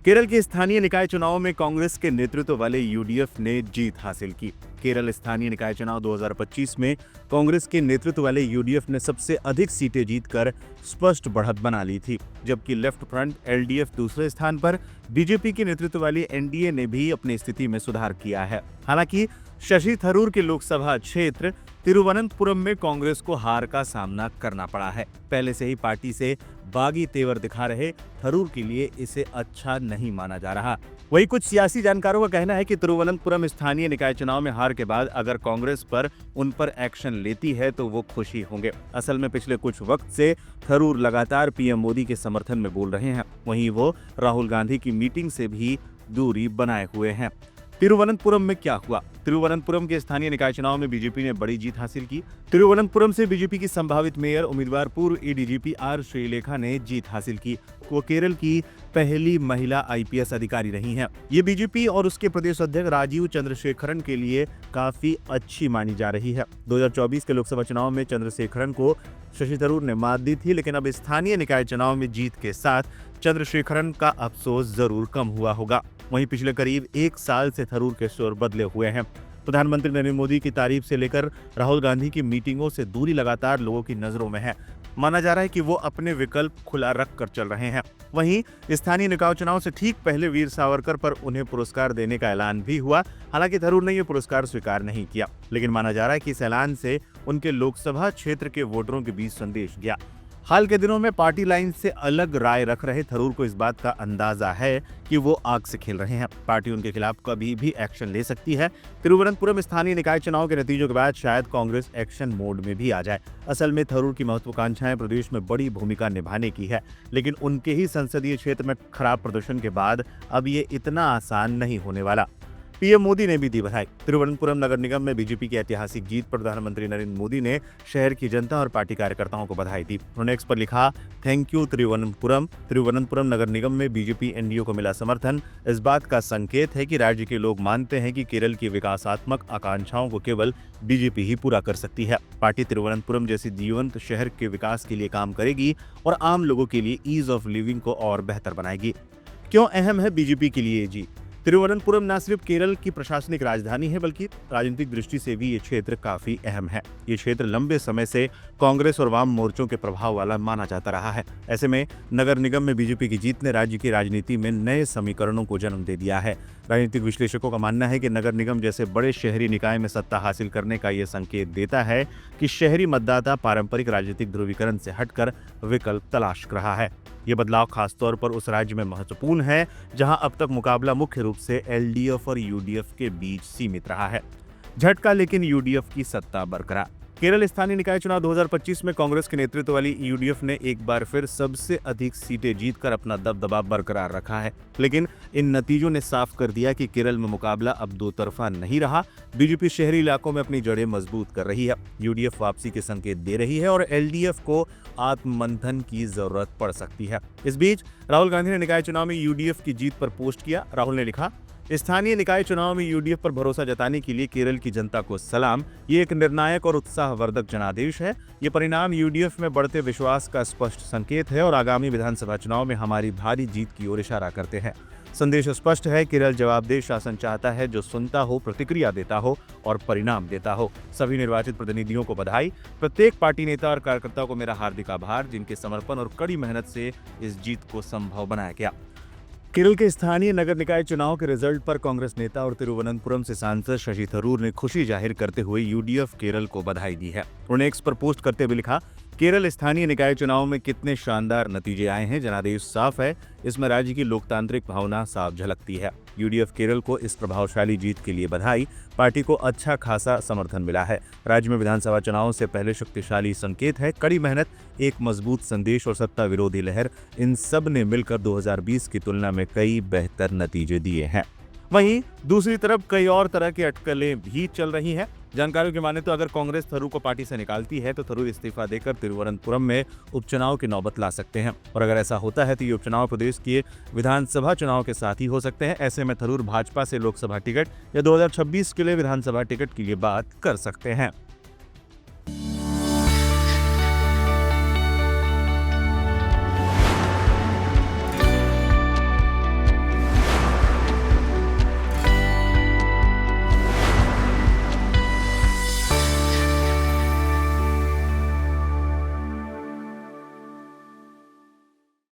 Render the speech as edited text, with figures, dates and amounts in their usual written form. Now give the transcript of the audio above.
केरल के स्थानीय निकाय चुनाव में कांग्रेस के नेतृत्व वाले यूडीएफ ने जीत हासिल की। केरल स्थानीय निकाय चुनाव 2025 में कांग्रेस के नेतृत्व वाले यूडीएफ ने सबसे अधिक सीटें जीतकर स्पष्ट बढ़त बना ली थी, जबकि लेफ्ट फ्रंट एलडीएफ दूसरे स्थान पर। बीजेपी के नेतृत्व वाली एनडीए ने भी अपनी स्थिति में सुधार किया है। हालांकि शशि थरूर के लोकसभा क्षेत्र तिरुवनंतपुरम में कांग्रेस को हार का सामना करना पड़ा है। पहले से ही पार्टी से बागी तेवर दिखा रहे थरूर के लिए इसे अच्छा नहीं माना जा रहा। वहीं कुछ सियासी जानकारों का कहना है कि तिरुवनंतपुरम स्थानीय निकाय चुनाव में हार के बाद अगर कांग्रेस पर उन पर एक्शन लेती है तो वो खुशी होंगे। असल में पिछले कुछ वक्त से थरूर लगातार पीएम मोदी के समर्थन में बोल रहे हैं। वहीं वो राहुल गांधी की मीटिंग से भी दूरी बनाए हुए हैं। तिरुवनंतपुरम में क्या हुआ? तिरुवनंतपुरम के स्थानीय निकाय चुनाव में बीजेपी ने बड़ी जीत हासिल की। तिरुवनंतपुरम से बीजेपी की संभावित मेयर उम्मीदवार पूर्व एडीजीपी आर श्रीलेखा ने जीत हासिल की। वो केरल की पहली महिला आईपीएस अधिकारी रही हैं। ये बीजेपी और उसके प्रदेश अध्यक्ष राजीव चंद्रशेखरन के लिए काफी अच्छी मानी जा रही है। 2024 के लोकसभा चुनाव में चंद्रशेखरन को शशि थरूर ने मात दी थी, लेकिन अब स्थानीय निकाय चुनाव में जीत के साथ चंद्रशेखरन का अफसोस जरूर कम हुआ होगा। वहीं पिछले करीब एक साल से थरूर के शोर बदले हुए हैं। प्रधानमंत्री नरेंद्र मोदी की तारीफ से लेकर राहुल गांधी की मीटिंगों से दूरी लगातार लोगों की नजरों में है। माना जा रहा है कि वो अपने विकल्प खुला रख कर चल रहे हैं। वहीं स्थानीय निकाय चुनाव से ठीक पहले वीर सावरकर पर उन्हें पुरस्कार देने का ऐलान भी हुआ। हालांकि थरूर ने यह पुरस्कार स्वीकार नहीं किया, लेकिन माना जा रहा है कि इस ऐलान से उनके लोकसभा क्षेत्र के वोटरों के बीच संदेश गया। हाल के दिनों में पार्टी लाइन से अलग राय रख रहे थरूर को इस बात का अंदाजा है कि वो आग से खेल रहे हैं। पार्टी उनके खिलाफ कभी भी एक्शन ले सकती है। तिरुवनंतपुरम स्थानीय निकाय चुनाव के नतीजों के बाद शायद कांग्रेस एक्शन मोड में भी आ जाए। असल में थरूर की महत्वाकांक्षाएं प्रदेश में बड़ी भूमिका निभाने की है, लेकिन उनके ही संसदीय क्षेत्र में खराब प्रदर्शन के बाद अब ये इतना आसान नहीं होने वाला। पीएम मोदी ने भी दी बधाई। तिरुवनंतपुरम नगर निगम में बीजेपी की ऐतिहासिक जीत पर प्रधानमंत्री नरेंद्र मोदी ने शहर की जनता और पार्टी कार्यकर्ताओं को बधाई दी। उन्होंने एक्स पर लिखा, थैंक यू तिरुवनंतपुरम। तिरुवनंतपुरम नगर निगम में बीजेपी एनडीए को मिला समर्थन इस बात का संकेत है कि राज्य के लोग मानते हैं कि केरल की विकासात्मक आकांक्षाओं को केवल बीजेपी ही पूरा कर सकती है। पार्टी तिरुवनंतपुरम जैसी जीवंत शहर के विकास के लिए काम करेगी और आम लोगों के लिए ईज ऑफ लिविंग को और बेहतर बनाएगी। क्यों अहम है बीजेपी के लिए जी? तिरुवनंतपुरम न सिर्फ केरल की प्रशासनिक राजधानी है, बल्कि राजनीतिक दृष्टि से भी ये क्षेत्र काफी अहम है। ये क्षेत्र लंबे समय से कांग्रेस और वाम मोर्चों के प्रभाव वाला माना जाता रहा है। ऐसे में नगर निगम में बीजेपी की जीत ने राज्य की राजनीति में नए समीकरणों को जन्म दे दिया है। राजनीतिक विश्लेषकों का मानना है कि नगर निगम जैसे बड़े शहरी निकाय में सत्ता हासिल करने का ये संकेत देता है कि शहरी मतदाता पारंपरिक राजनीतिक ध्रुवीकरण से हटकर विकल्प तलाश रहा है। ये बदलाव खासतौर पर उस राज्य में महत्वपूर्ण है जहां अब तक मुकाबला मुख्य रूप से एलडीएफ और यूडीएफ के बीच सीमित रहा है। झटका लेकिन यूडीएफ की सत्ता बरकरार। केरल स्थानीय निकाय चुनाव 2025 में कांग्रेस के नेतृत्व वाली यूडीएफ ने एक बार फिर सबसे अधिक सीटें जीतकर अपना दबदबा बरकरार रखा है, लेकिन इन नतीजों ने साफ कर दिया कि केरल में मुकाबला अब दो तरफा नहीं रहा। बीजेपी शहरी इलाकों में अपनी जड़ें मजबूत कर रही है, यूडीएफ वापसी के संकेत दे रही है और एलडीएफ को आत्ममंथन की जरूरत पड़ सकती है। इस बीच राहुल गांधी ने निकाय चुनाव में यूडीएफ की जीत पर पोस्ट किया। राहुल ने लिखा, स्थानीय निकाय चुनाव में यूडीएफ पर भरोसा जताने के लिए केरल की जनता को सलाम। ये एक निर्णायक और उत्साहवर्धक जनादेश है। ये परिणाम यूडीएफ में बढ़ते विश्वास का स्पष्ट संकेत है और आगामी विधानसभा चुनाव में हमारी भारी जीत की ओर इशारा करते हैं। संदेश स्पष्ट है, केरल जवाबदेह शासन चाहता है जो सुनता हो, प्रतिक्रिया देता हो और परिणाम देता हो। सभी निर्वाचित प्रतिनिधियों को बधाई। प्रत्येक पार्टी नेता और कार्यकर्ता को मेरा हार्दिक आभार, जिनके समर्पण और कड़ी मेहनत से इस जीत को संभव बनाया गया। केरल के स्थानीय नगर निकाय चुनाव के रिजल्ट पर कांग्रेस नेता और तिरुवनंतपुरम से सांसद शशि थरूर ने खुशी जाहिर करते हुए यूडीएफ केरल को बधाई दी है। उन्होंने एक्स पर पोस्ट करते हुए लिखा, केरल स्थानीय निकाय चुनाव में कितने शानदार नतीजे आए हैं। जनादेश साफ है, इसमें राज्य की लोकतांत्रिक भावना साफ झलकती है। यूडीएफ केरल को इस प्रभावशाली जीत के लिए बधाई। पार्टी को अच्छा खासा समर्थन मिला है। राज्य में विधानसभा चुनाव से पहले शक्तिशाली संकेत है। कड़ी मेहनत, एक मजबूत संदेश और सत्ता विरोधी लहर, इन सब ने मिलकर 2020 की तुलना में कई बेहतर नतीजे दिए हैं। वहीं दूसरी तरफ कई और तरह की अटकलें भी चल रही हैं। जानकारियों की माने तो अगर कांग्रेस थरूर को पार्टी से निकालती है तो थरूर इस्तीफा देकर तिरुवनंतपुरम में उपचुनाव की नौबत ला सकते हैं, और अगर ऐसा होता है तो ये उपचुनाव प्रदेश के विधानसभा चुनाव के साथ ही हो सकते हैं। ऐसे में थरूर भाजपा से लोकसभा टिकट या 2026 के लिए विधानसभा टिकट के लिए बात कर सकते हैं।